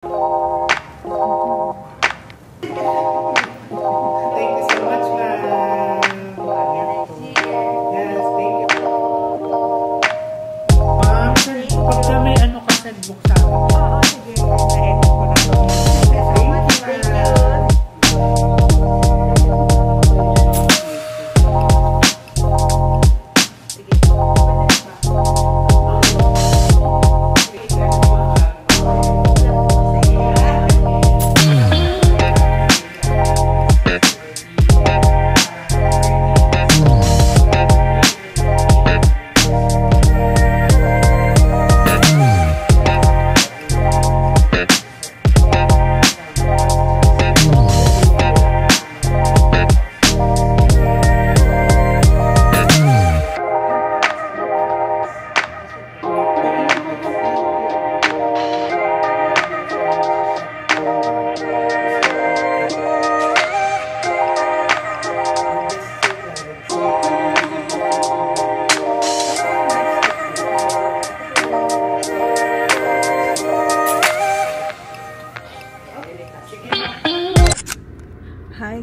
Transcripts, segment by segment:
Hi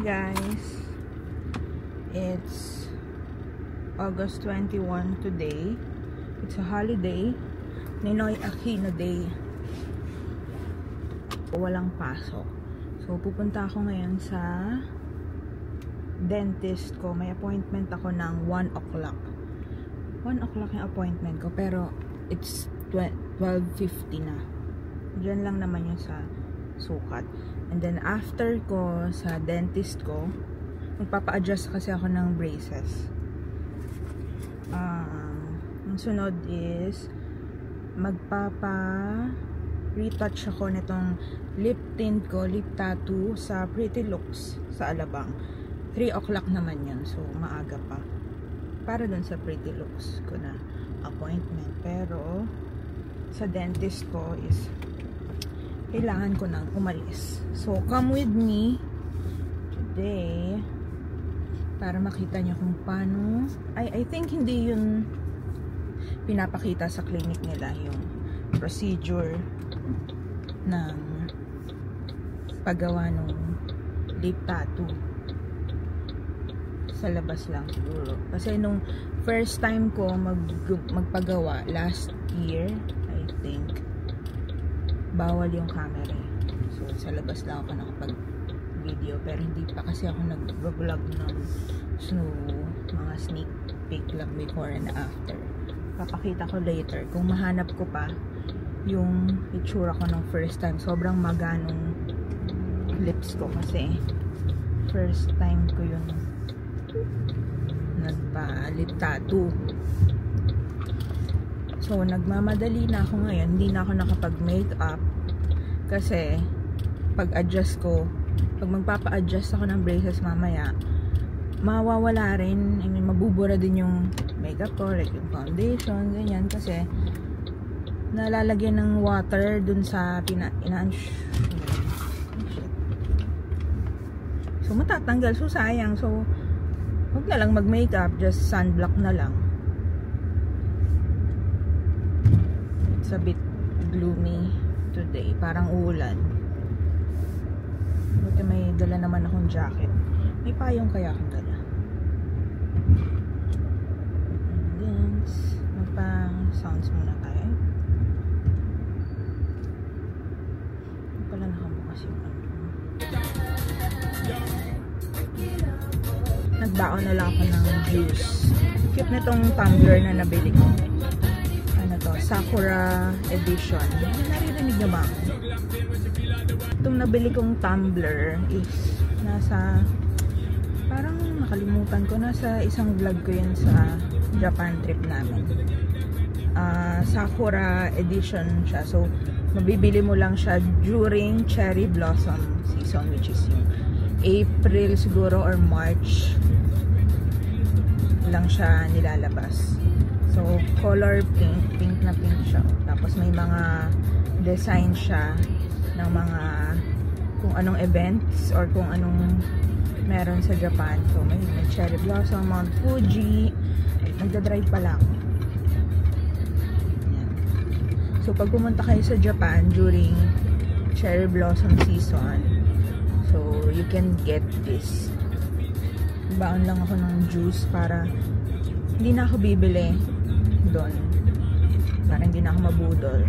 guys, it's August 21 today. It's a holiday, Ninoy Aquino Day. Walang pasok, so pupunta ako ngayon sa dentist ko. May appointment ako ng 1 o'clock. 1 o'clock yung appointment ko, pero it's 12:50 na. Diyan lang naman yung sa sukat. And then after ko sa dentist ko, magpapa-adjust kasi ako ng braces. Ang sunod is magpapa-retouch ako nitong lip tint ko, lip tattoo sa Pretty Looks sa Alabang. 3 o'clock naman yun, so maaga pa para dun sa Pretty Looks ko na appointment. Pero sa dentist ko is kailangan ko nang umalis. So, come with me today para makita nyo kung paano. I think hindi yun pinapakita sa clinic nila, yung procedure ng paggawa ng lip tattoo. Sa labas lang siguro. Kasi nung first time ko magpagawa last year, I think, bawal yung camera. So, sa labas lang ako nakapag-video. Pero hindi pa kasi ako nag-vlog ng mga sneak peek lang before and after. Papakita ko later. Kung mahanap ko pa yung itsura ko ng first time. Sobrang maganong lips ko kasi first time ko yung nagpa-lip tattoo. So, nagmamadali na ako ngayon. Hindi na ako nakapag-makeup kasi pag-adjust ko, pag magpapa-adjust ako ng braces mamaya, mawawala rin, I mean, mabubura din yung makeup ko, like yung foundation, ganyan, kasi nalalagyan ng water dun sa so, matatanggal. So, sayang. So, huwag na lang mag-makeup, just sunblock na lang. It's a bit gloomy today. Parang ulan. Buti may dala naman akong jacket. May payong kaya akong dala. And then, magpa-sounds muna tayo. Hindi pala nakabukas yung ano. Nagbaon na lang ako ng juice. Cute na itong tumbler na nabili ko. Sakura edition. Naririnig niyo ba? Itong nabili kong tumbler is nasa, parang nakalimutan ko, nasa isang vlog ko yun sa Japan trip namin. Sakura edition siya. So, mabibili mo lang siya during cherry blossom season, which is yung April siguro or March lang siya nilalabas. So, color pink, pink na pink siya. Tapos may mga design siya ng mga kung anong events or kung anong meron sa Japan. So, may cherry blossom, Mount Fuji. Nagda-drive pala ako. Ayan. So, pag pumunta kayo sa Japan during cherry blossom season. So, you can get this. Baon lang ako ng juice para hindi na ako bibili doon. Para hindi na ako mabudol.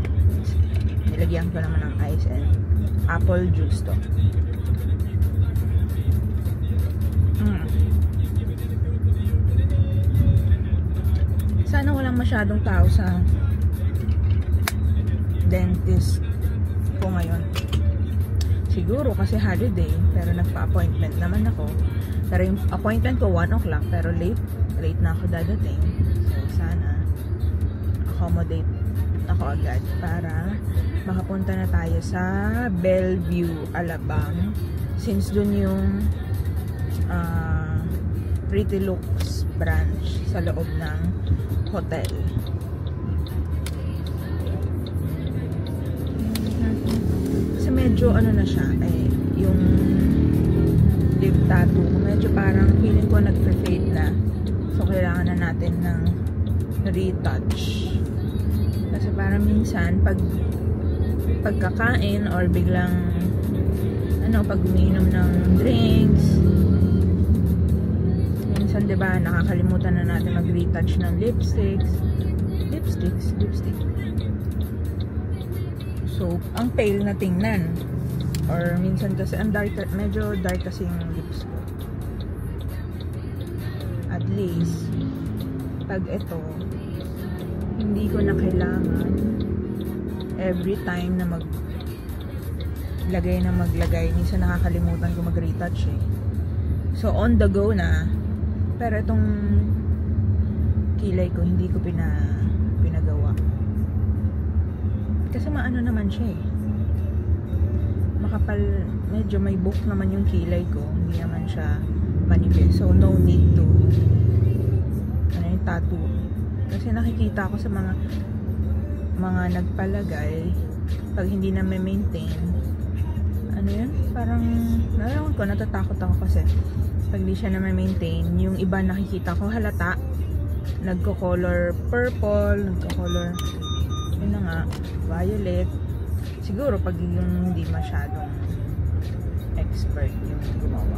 Nilagyan ko naman ng ice and apple juice to. Sana walang masyadong tao sa dentist ko ngayon. Siguro kasi holiday, pero nagpa-appointment naman ako. Pero yung appointment ko 1 o'clock, pero late na ako dadating. So sana accommodate ako agad para makapunta na tayo sa Bellevue, Alabang. Since dun yung Pretty Looks branch sa loob ng hotel. Kasi medyo ano na siya, yung lip tattoo, medyo parang feeling ko nag-fade na. So kailangan na natin ng retouch. Kasi parang minsan pagkakain or biglang pag umiinom ng drinks, minsan 'di ba nakakalimutan na natin mag-retouch ng lipstick. So ang pale na tingnan, or minsan kasi ang dark, medyo dark kasi yung lips ko. At least pag ito hindi ko na kailangan every time na maglagay. Minsan nakakalimutan ko mag-retouch So on the go na. Pero itong kilay ko hindi ko pinagawa. Kasi maano naman siya makapal, medyo may book naman yung kilay ko. Hindi naman siya manipis. So no need to yung tattoo. Kasi nakikita ko sa mga nagpalagay, pag hindi na may maintain, parang nalaman ko, natatakot ako kasi pag di siya na may maintain, yung iba nakikita ko halata, nagko-color purple, nagko-color yun na nga, violet. Siguro pag yung hindi masyadong expert yung gumawa.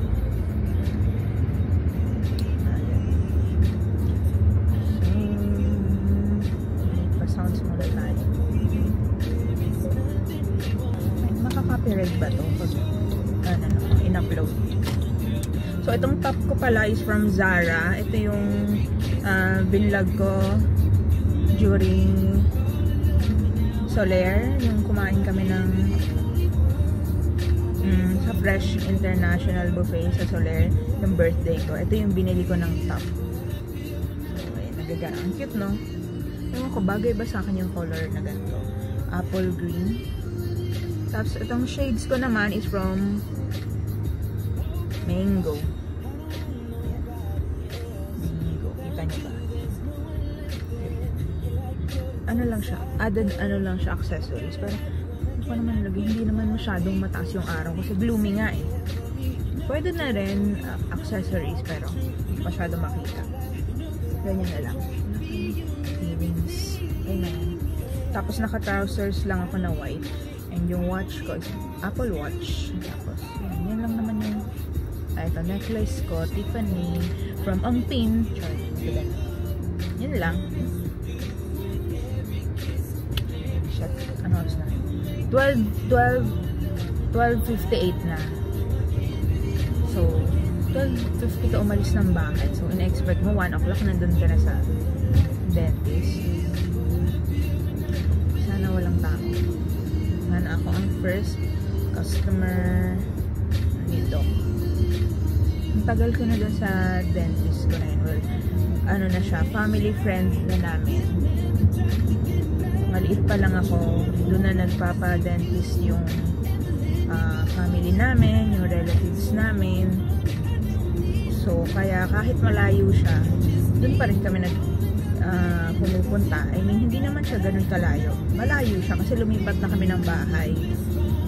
Sounds muna tayo. Makaka-copyright ba to pag in-upload? So itong top ko pala is from Zara. Ito yung binlog ko during Soler, yung kumain kami ng sa Fresh International Buffet sa Soler, yung birthday ko. Ito yung binili ko ng top. So ayun, nagagana. Ang cute, no? Ewan ko, bagay ba sa akin yung color na ganito? Apple green. Tapos, itong shades ko naman is from Mango. Ayan. Mango. Kita nyo ba? Ano lang siya? Added lang siya, accessories. Pero, ano pa naman lagi? Hindi naman masyadong mataas yung araw kasi gloomy nga Pwede na rin accessories pero hindi masyadong makita. Ganyan na lang. Ayan. Tapos naka-trousers lang ako na white. And yung watch ko is Apple Watch. Tapos, yan lang naman yung ito, necklace ko, Tiffany, from Angpin. Yan lang. Shit. Ano oras na? 12:58 na. So, 12:50 ka umalis ng bahay. So, in-expect mo 1 o'clock nandun ka na sa dentist. Sana walang tao. Sana ako ang first customer nito. Ang tagal ko na dun sa dentist ko na yun. Well, ano na siya, family friend na namin. Maliit pa lang ako, doon na nagpapa-dentist yung family namin, yung relatives namin. So, kaya kahit malayo siya, doon pa rin kami pumupunta. I mean, hindi naman siya ganun kalayo. Malayo siya kasi lumipat na kami ng bahay.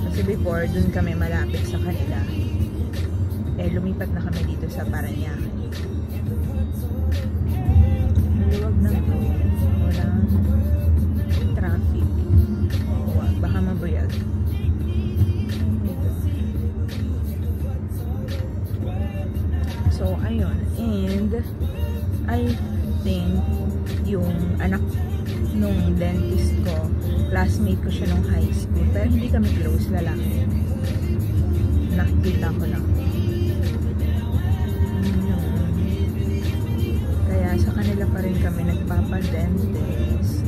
Kasi before, doon kami malapit sa kanila. Lumipat na kami dito sa Parañaque. Maluwag na ito. Walang traffic. Baka mabuyag. So, ayun. And, I think, yung anak nung dentist ko, classmate ko siya nung high school. Pero hindi kami close, lalaki. Nakikita ko lang. Kaya sa kanila pa rin kami nagpapadentist.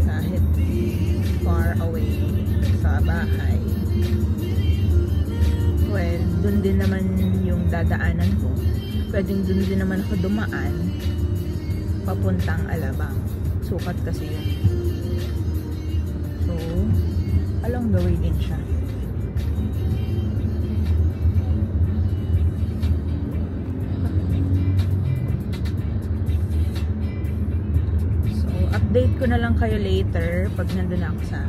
Kahit far away sa bahay. Well, dun din naman yung dadaanan ko. Pwedeng dun din naman ako dumaan papuntang Alabang. Sukat kasi yun. So, along the way din siya. So, update ko na lang kayo later pag nandun ako sa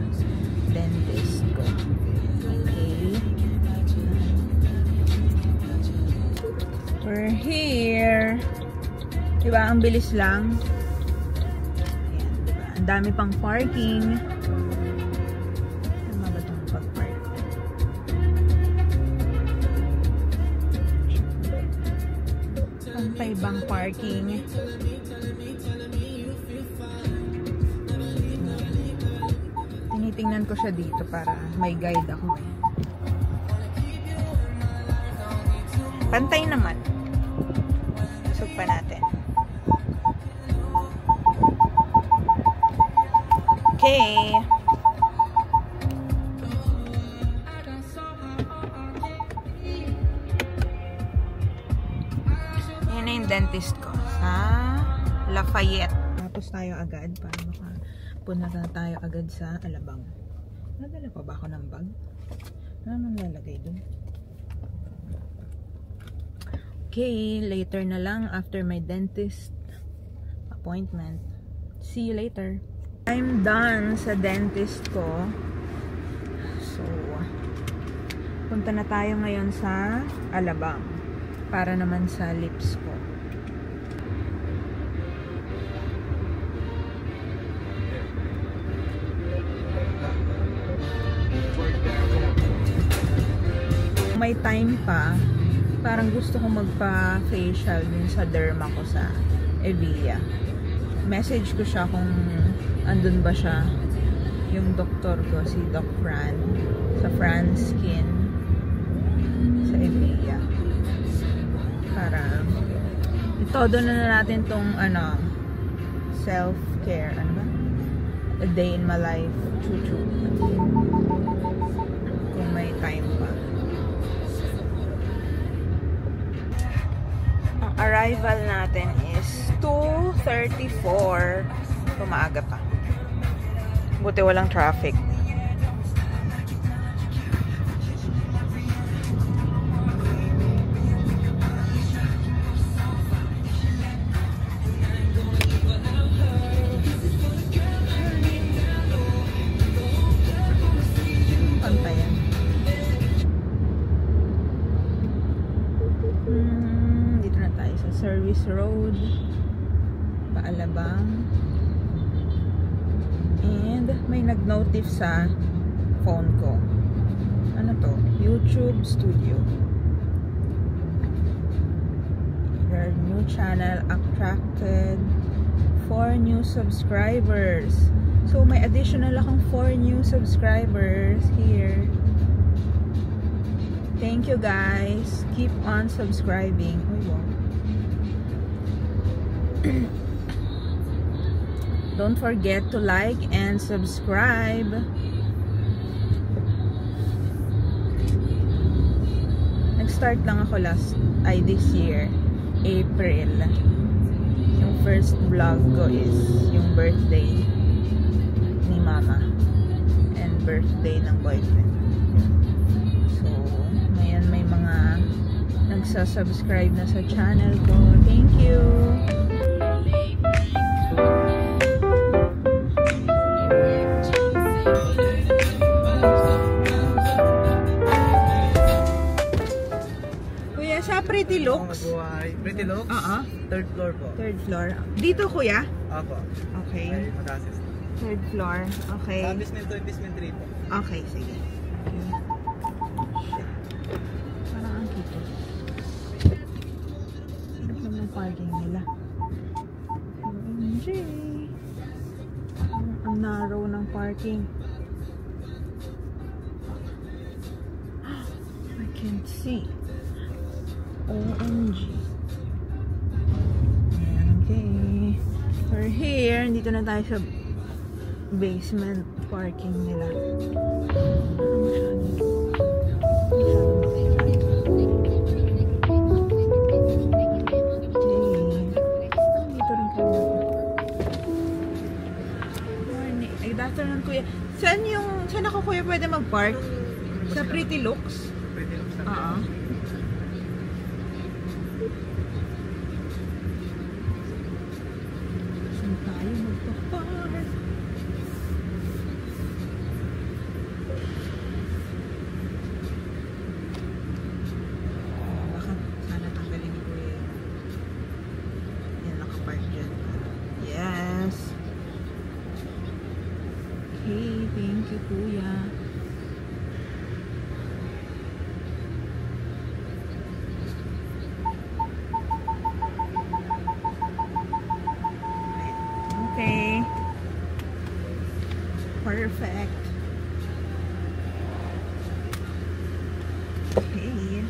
dentist ko. Okay. We're here. Diba? Ang bilis lang. Ayan, diba? Ang dami pang parking. Tama ba itong pag-park? Pantay bang parking? Tinitingnan ko siya dito para may guide ako. Pantay naman. Usog pa natin. Okay. Yan na yung dentist ko sa Lafayette. Tapos tayo agad para makapunta na tayo agad sa Alabang. Nadala pa ba ako ng bag? Ano lalagay dun? Okay, later na lang after my dentist appointment. See you later. I'm done sa dentist ko. So, punta na tayo ngayon sa Alabang para naman sa lips ko. May time pa, parang gusto ko magpa-facial din sa derma ko sa Evia. Message ko siya kung andun ba siya, yung doktor ko, si Doc Fran, sa Fran Skin sa Evia. Para itodo na natin tong self-care, ano ba? A day in my life, chuchu. Kung may time pa. Ang arrival natin is 2:34. Pumaaga pa. Buti walang traffic. Pantayan. Dito na tayo sa Service Road, Alabang. And may nag-notif sa phone ko. Ano to? YouTube Studio. Your new channel attracted 4 new subscribers. So may additional akong 4 new subscribers here. Thank you guys. Keep on subscribing. Uy, wow. Don't forget to like and subscribe. Nag-start lang ako this year, April. Yung first vlog ko is yung birthday ni mama and birthday ng boyfriend. So, ngayon may mga nagsasubscribe na sa channel ko. Thank you! Sa Pretty Looks? Pretty Looks? Third floor po. Third floor. Dito, kuya? Opo. Okay. Mag-assist. Third floor. Okay. Sa basement 2 and basement 3 po. Okay, sige. Okay. Parang ang kito. parking. I can't see. OMG. Okay. We're here. Dito na tayo sa basement parking nila. Afternoon, kuya. Saan ako, kuya, pwede mag-park? Sa Pretty Looks? Pretty Looks na. Oo. Saan tayo magpa-park? Baka sana tanggalin ni kuya. Yan, nakapark dyan. Yes. Hey, thank you, kuya. Okay. Perfect. Okay.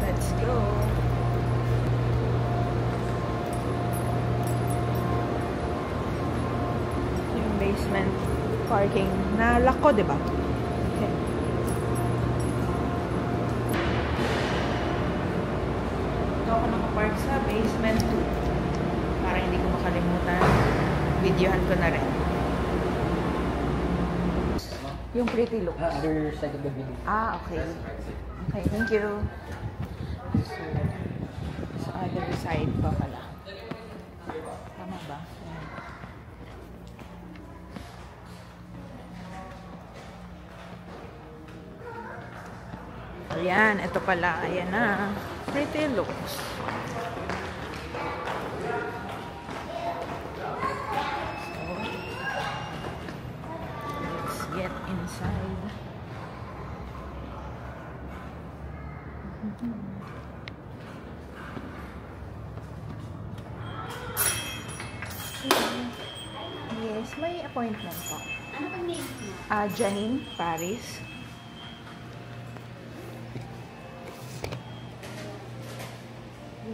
Let's go. Yung basement parking na lock ko, diba? Okay. Ito ako nakapark sa basement 2 para hindi ko makalimutan. Videohan ko na rin. Yung Pretty Looks. Other side of the building. Okay. Okay, thank you. So, sa other side pa pala. Tama ba? Ayan, ito pala. Ayan na. Pretty Looks. So, let's get inside. Yes, may appointment po. Ano pang name mo? Janine Paris. So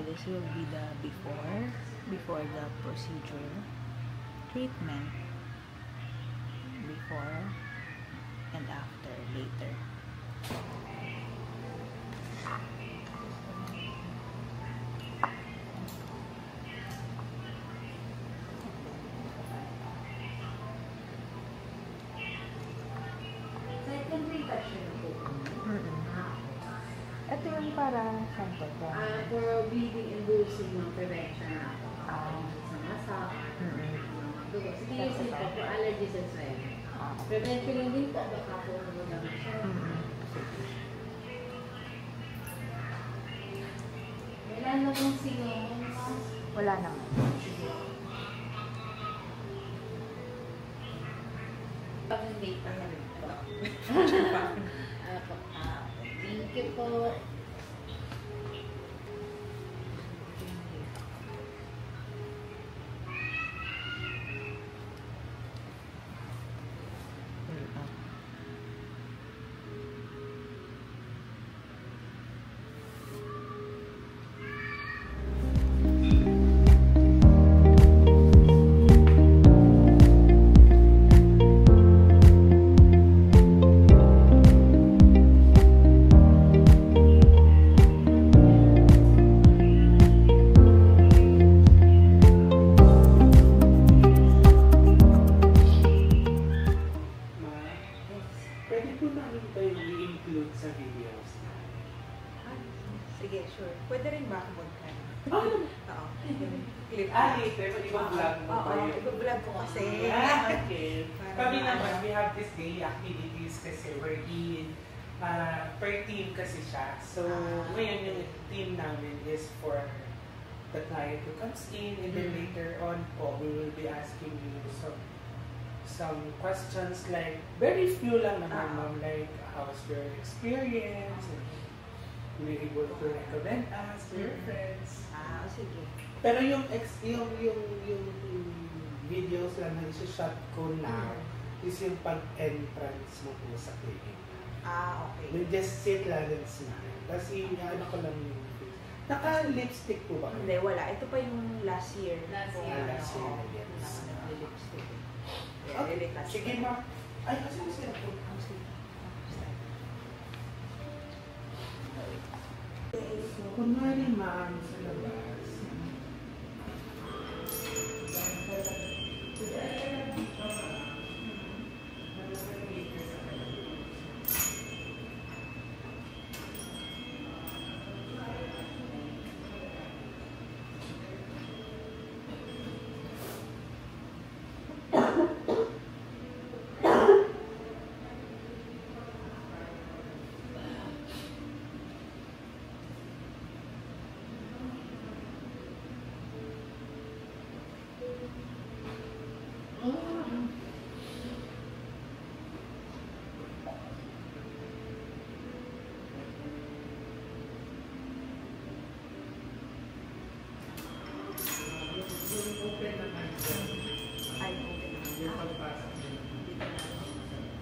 this will be the before the procedure, treatment, before and after, later. Second revision po. Ito yung para saan po ito? For bleeding-inducing prevention na po. Sa masak, dugo. Sige, usually po for allergies and so yun. Prevention lang din po, baka po naman siya. Wala namang sinong. Wala naman. Pag-date pa rin po. Thank you po. Sige, sure. Pwede rin ba ako mag-plan? Oo. Yung clip. Later, ibang vlog mo Oo, pa yun. i-vlog ko kasi. Okay. Kami naman, we have this day activities kasi we're in Per team kasi siya. So, ngayon yung team namin is for the client who comes in, and then later on po, we will be asking you some questions like, very few lang naman, ma'am, like, how's your experience? Will you able to recommend us to your friends? Sige. Pero yung videos lang na isi-shot ko now is yung pag-entrance mo po sa clinic. Okay. You just sit lang and smile. Tapos ano ko lang yung face. Naka-lipstick po ba? Hindi, wala. Ito pa yung last year. Last Kung year. Last year, ano, yes. naka-lipstick. Okay. Lilitas. Sige, ma'am. Ay, kasi kasi ako. So, kunwari ma'am sa labas.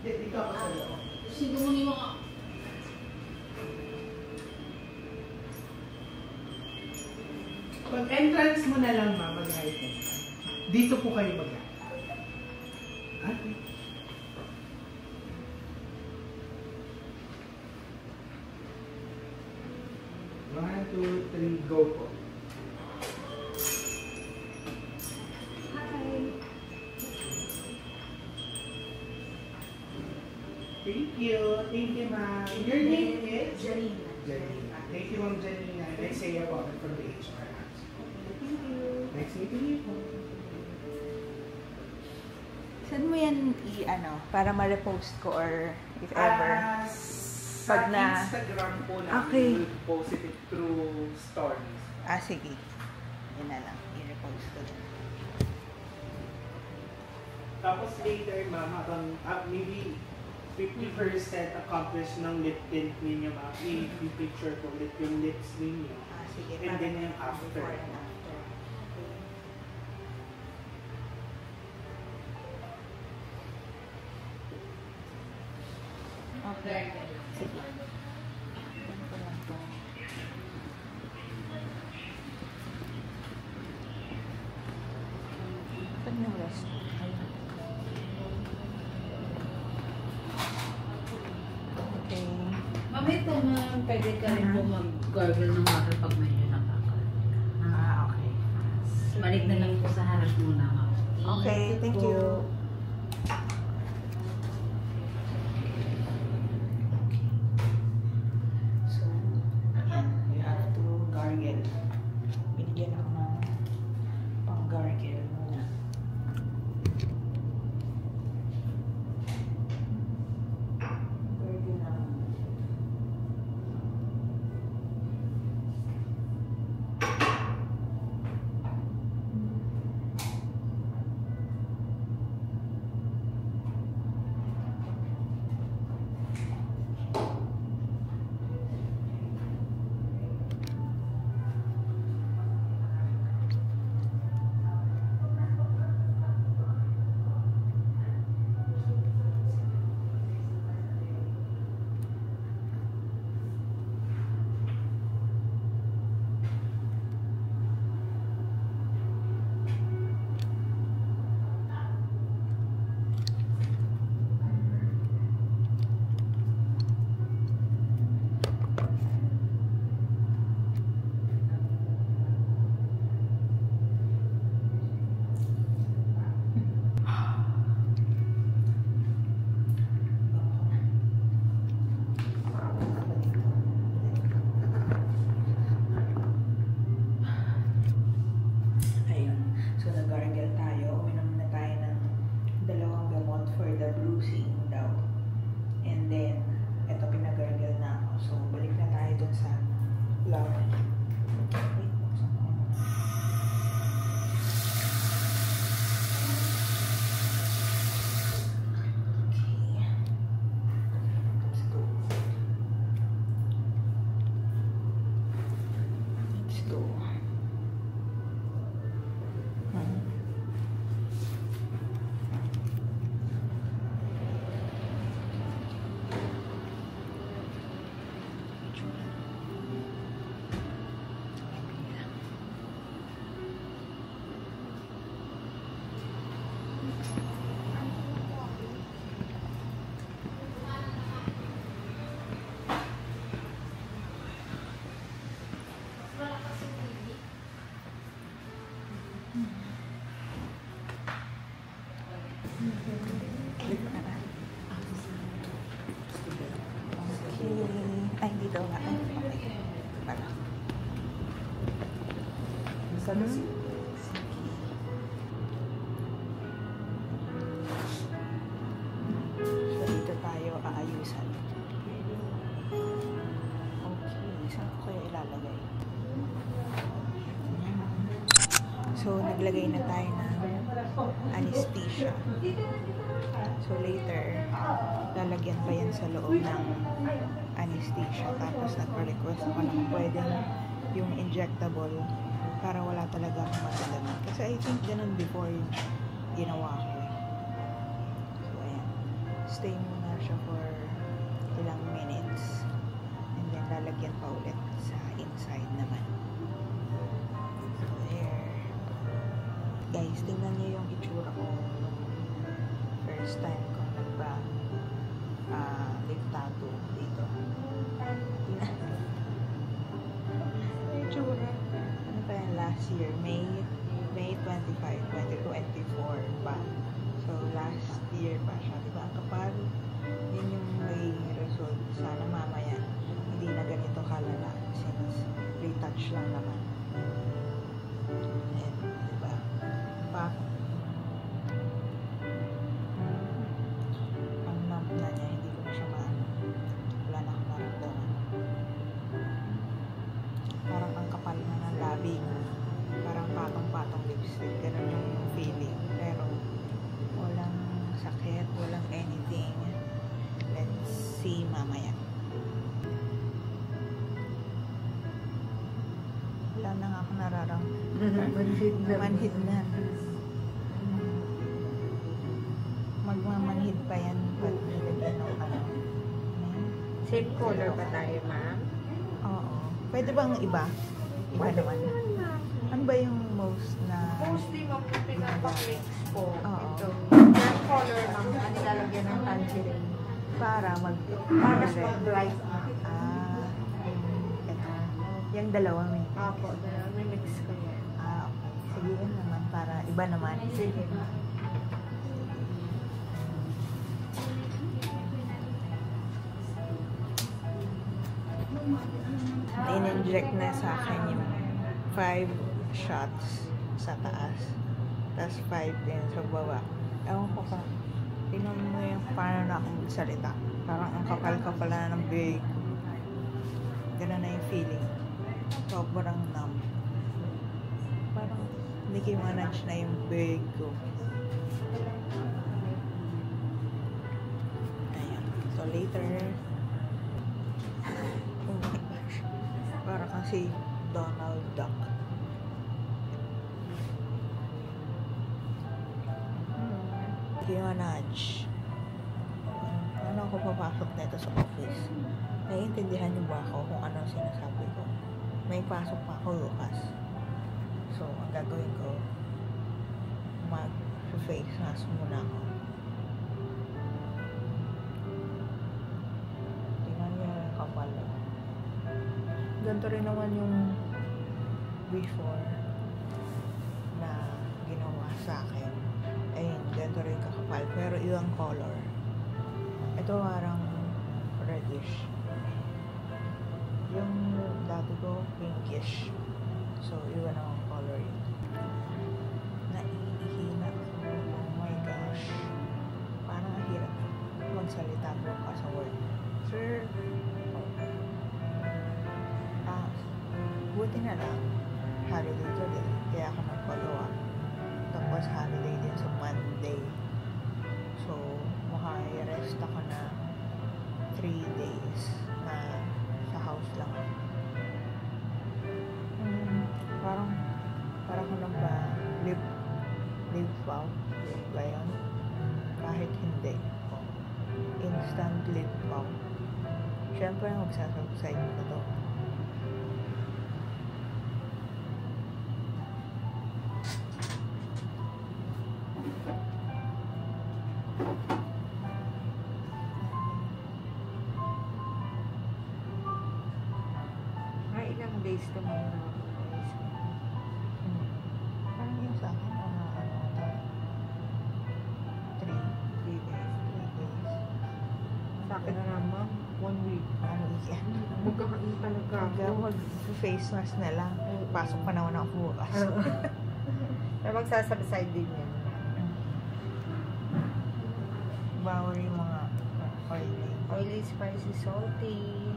Dito ako sa loob. Sino mo yung mga... Pag entrance mo na lang, ma'am, mag-high ka. Dito po kayo mag-high. Okay. One, two, three, go po. Thank you. Thank you, ma'am. Your name is? Janina. Janina. Thank you, Ma'am Janina. And I say about it from the HR. Thank you. Next meeting you. Saan mo yan para ma-repost ko or if ever? Sa Pag na- Instagram po namin, Okay. we will post it through stories. Sige. Yun na lang. I-repost ko din. Tapos later, ma'am, habang maybe 50% accomplished ng lip tint ninyo, ma'am, i-picture ko ulit yung lips ninyo. Sige. And then yung after. Before and after. Okay. Sige. Yan ko lang to. Saan yung rest? Ayun. Okay. Ma'am, ito ma'am, pwede ka rin po mag-gargle ng water pag medyo nakakaroon. Okay. Balik na lang po sa harap muna, ma'am. Okay, thank you. So, you have to gargle. Binigyan ako ng pang-gargle muna. Gargle na. Click na na. Okay. Ay, dito nga. Okay. Para. Sana si So, dito tayo aayusan. Okay. Saan ko kayo ilalagay? So, naglagay na tayo ng anesthesia. So, later, lalagyan pa yan sa loob ng anesthesia. Tapos, nagpa-request ako na pwedeng yung injectable para wala talaga akong matalaman. Kasi I think ganun before ginawa ko. So, ayan. Stay muna siya for ilang minutes. And then, lalagyan pa ulit sa inside naman. So, there. Guys, tingnan niyo yung itsura ko. First time ko lip tattoo dito. Itsura. Ano pa yan? Last year, May 25, 2024 pa. So, last year pa siya. Diba? Ang kapal. Yun yung may result. Sana mamaya hindi na ganito kalala since retouch lang naman. And, diba? Pa. Ang numb na niya, hindi ko na siya maano. Wala na akong naramdaman. Parang ang kapal na ng labi ko. Parang patong-patong lipstick. Ganun yung feeling. Pero, walang sakit, walang anything. Let's see mamaya. Wala na nga ako manhid na. Magmamanhid pa yan pag nilagyan ng ano. Same color ba tayo, ma'am? Oo. Pwede bang iba? Iba naman. Ano ba yung most na... Mostly, ma'am, pinapamix po. Oo. Ito. Yung color, ma'am, ang nilalagyan ng tangerine. Para mag-bright. Ito. Yung dalawa may... Apo, may mix ko yan. Okay. Sige yun naman para iba naman. Sige. In-inject na sa akin yung 5 shots sa taas. Tapos 5 din sa baba. Ewan ko pa. Tingnan mo yung paano na akong magsalita. Parang ang kapal-kapal na ng big. Ganun na yung feeling. Sobrang numb. Parang hindi kayo manage na yung big ko. Ayan. So later, oh my gosh. Parang kasi Donald Duck. Manage. Ano ako papasok nito sa office? Naiintindihan niyo ba ako kung ano sinasabi ko? May pasok pa ako bukas. So, ang gagawin ko, mag-face mask muna ako. Tingnan niyo yung kapal. Ganito rin naman yung before na ginawa sa akin. Ayun, ganito rin kakapal. Pero ibang color. Ito parang reddish. Yung dati ko, pinkish. So, iba na ang color yun. Naiihina ako. Oh my gosh. Parang ang hirap magsalita mo ka sa work. Sir, buti na lang. Holiday today. Kaya ako nag-follow up. Tapos holiday din sa Monday. So, maka-rest ako na 3 days na sa house lang. Parang ko lang ba live out ba yun? Kahit hindi. Instant live out. Siyempre, magsasubside ko to. Ilang days to muna. Parang yung sa Bakit? Wala naman. 1 week. Ano yan? Magkakain talaga ako. Mag-face mask na lang. Pasok pa naman ako bukas. Pero magsasubside din yan. Bawal yung mga oily. Oily, spicy, salty.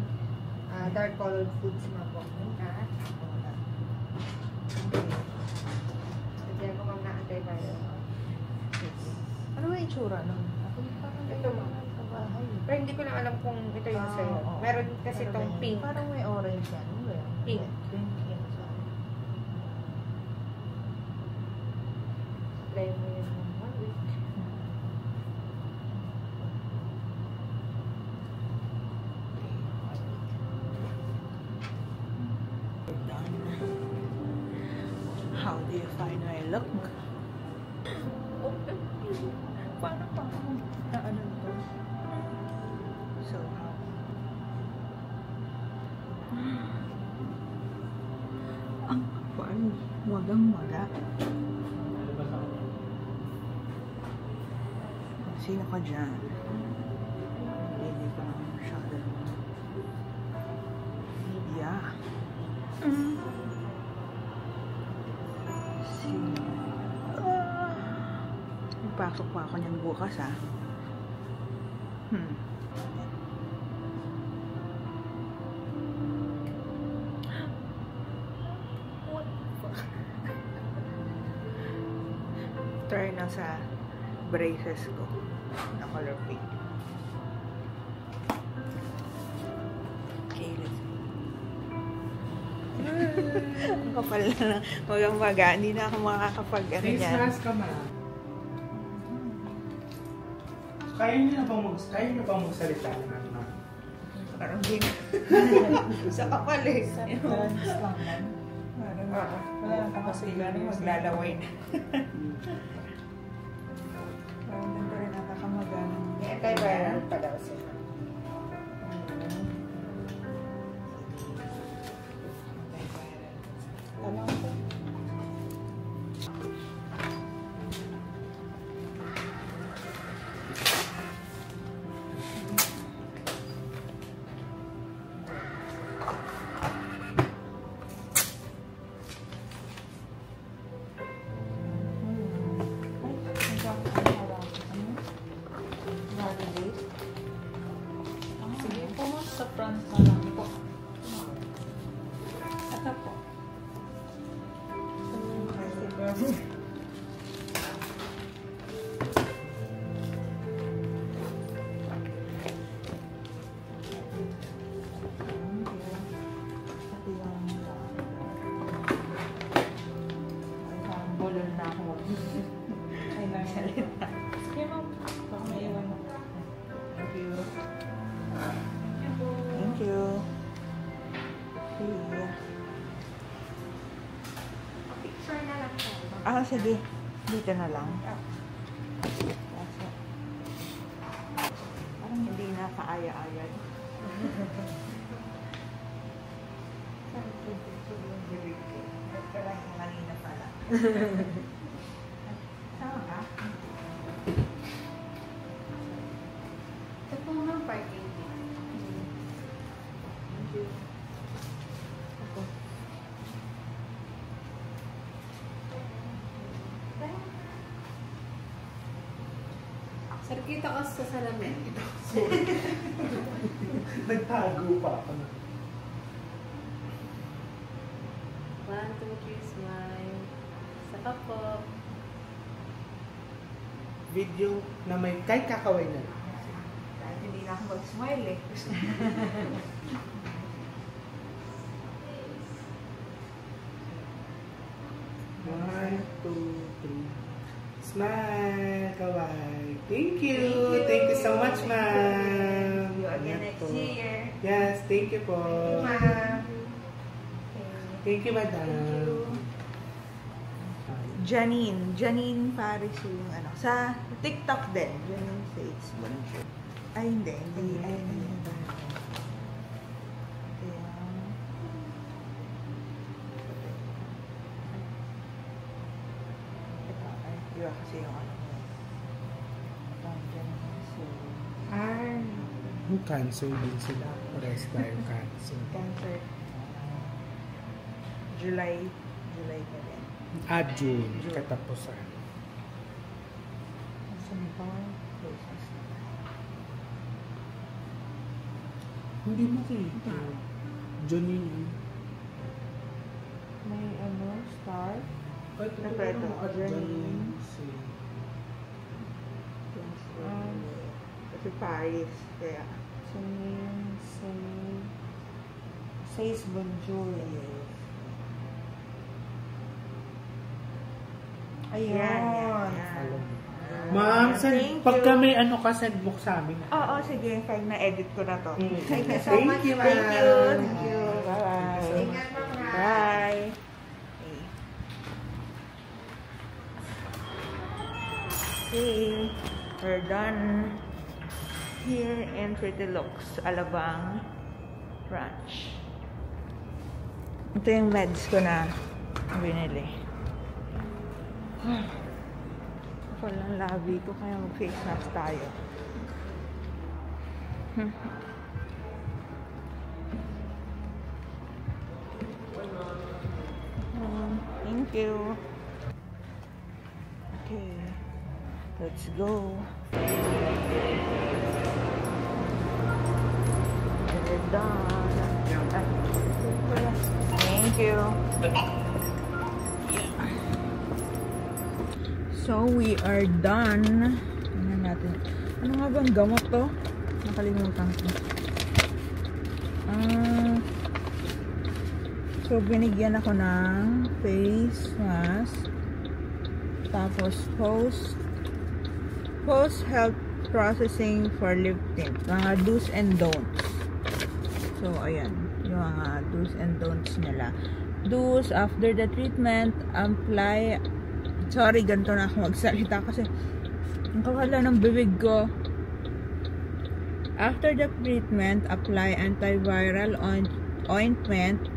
Dark colored foods na po. Sabihan ko ma'am na antiviral. Ano ba yung itsura nun? Ito ma'am. Pero hindi ko lang alam kung ito yung sa'yo. oo. Meron kasi Ano ba itong yun? pink. Parang may orange yan. Ano ba yan? Pink. Pink yan. Apply mo yun ng 1 week. How do you find my look? Paano pa ako na ano to? So, how? Ang kapal. Wagang-waga. Sino ka dyan? Hindi ko naman masyado. Yeah. Sino? Pasok pa ako niyan bukas, ha? What the fuck? Try na sa braces ko na color pink. Okay, let's see. Ang kapal na magang-maga. Hindi na ako makakapag ano Face yan. mask ka man. Kaya niyo bang magsalita naman, ma'am? Parang din. Sa kapal eh. Trans lang man. Parang wala nang kapasilan. Maglalaway na. Parang din pa rin nakakamaga. May antiviral pa daw sila. Tama ko. Sige po, sa front na lang po. Ito po. Bulol na ako. Ay, nagsalita. Sige ma'am. Baka may iwan mo. Thank you. Thank you. See ya. Picture na lang po. Ah, sige. Dito na lang. That's it. Parang hindi na kaaya-aya. Sabi ko, dito yung bibig ko. Kaya kanina pala. Tama ka? Ito po ma'am, parking fee. Thank you. Ako. Sir, kita ka sa salamin. Nagtago pa ako na. 1, 2, 3, smile. Saka po. Video na may kahit kakaway na. Kahit hindi na ako mag-smile eh. One, two, three. Smile, kawaii. Thank you. Thank you so much, ma'am. See you again Yan next po. year. Yes, thank you po. Ma'am. Thank you, madam. Janine Paris yung ano. Sa TikTok din. Janine Fates. Bonjour. Ay, hindi. Ay, hindi. Kasi yung ano. Janine. So, Ay. Cancer din sila. Pares tayo cancer. Cancer. July pa rin. June. Katapusan. Saan ba? Places. Hindi makita. June yun. May star. Ito Janine. Kasi Paris. Kaya. Says bonjour. Ayan. Ma'am, Thank pagka you. may send mo sa amin. Oo, sige. Pag na-edit ko na to. Thank you so Thank much. you, Thank ma'am. you. Thank you. Bye-bye. Bye. Okay. We're done here in Pretty Looks, Alabang Ranch. Ito yung meds ko na binili. Walang labi ko, kaya mag-face mask tayo. Thank you. Okay, let's go. We're done. Thank you. So, we are done. Tingnan natin. Ano nga bang gamot to? Nakalimutan ko. So, binigyan ako ng face mask. Tapos, post-health processing for lip tint. Mga do's and don'ts. So, ayan. Yung mga do's and don'ts nila. Do's, after the treatment, apply. Sorry, ganito na ako magsalita kasi ang kakala ng bibig ko. After the treatment, apply antiviral ointment,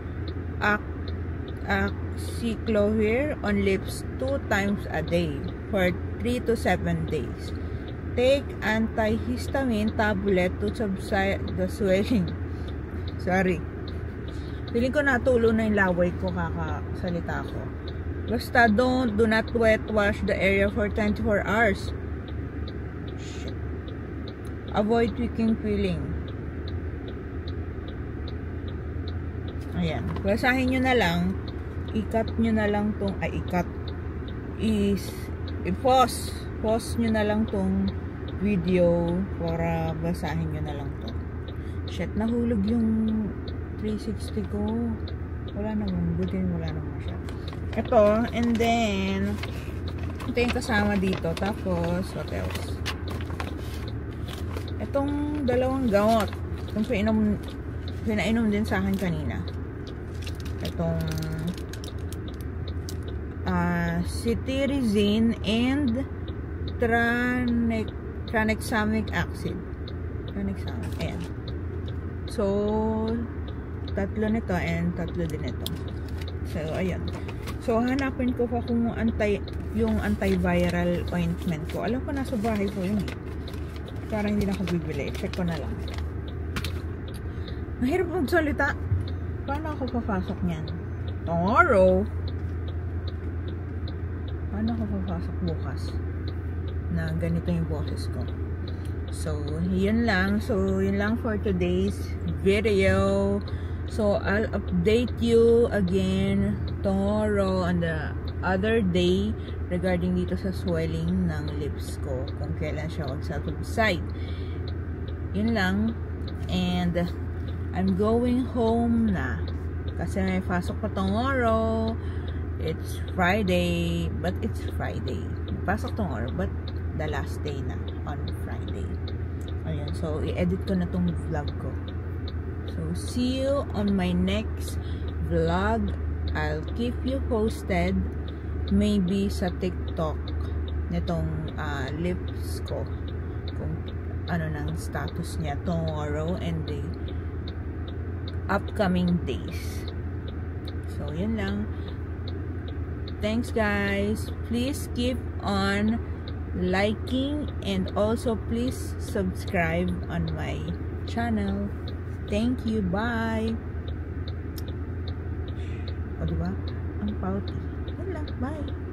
acyclovir on lips 2 times a day for 3 to 7 days. Take antihistamine tablet to subside the swelling. Sorry. Feeling ko natulo na yung laway ko kakasalita ko. Basta do not wet wash the area for 24 hours. Shit. Avoid tweaking peeling. Ayan. Basahin nyo na lang. I-cut nyo na lang tong, i-pause. Pause nyo na lang tong video para basahin nyo na lang to. Shit, nahulog yung 360 ko. Wala naman. Buti wala naman siya. Ito, and then ito yung kasama dito. Tapos, what else? Itong dalawang gamot. Itong pinainom din sa akin kanina. Itong cetirizine and tranexamic acid. Tranexamic, ayan. So, tatlo nito and tatlo din ito. So, ayan. So, hanapin ko pa kung yung antiviral ointment ko. Alam ko nasa bahay ko yun. Parang hindi na ako bibili. Check ko na lang. Mahirap magsalita. Paano ako papasok niyan? Tomorrow. Paano ako papasok bukas? Na ganito yung boses ko. So, yun lang. So, yun lang for today's video. So, I'll update you again tomorrow on the other day regarding dito sa swelling ng lips ko. Kung kailan siya mag-subside. Yun lang. And, I'm going home na. Kasi may pasok pa tomorrow. It's Friday. But it's Friday. Pasok tomorrow. But the last day na on Friday. Ayan. So, i-edit ko na tong vlog ko. So, see you on my next vlog. I'll keep you posted. Maybe sa TikTok nitong lips ko. Kung ano nang status niya tomorrow and the upcoming days. So, yun lang. Thanks, guys. Please keep on liking and also please subscribe on my channel. Thank you. Bye. O, diba? Ang pouty. Yan lang. Bye.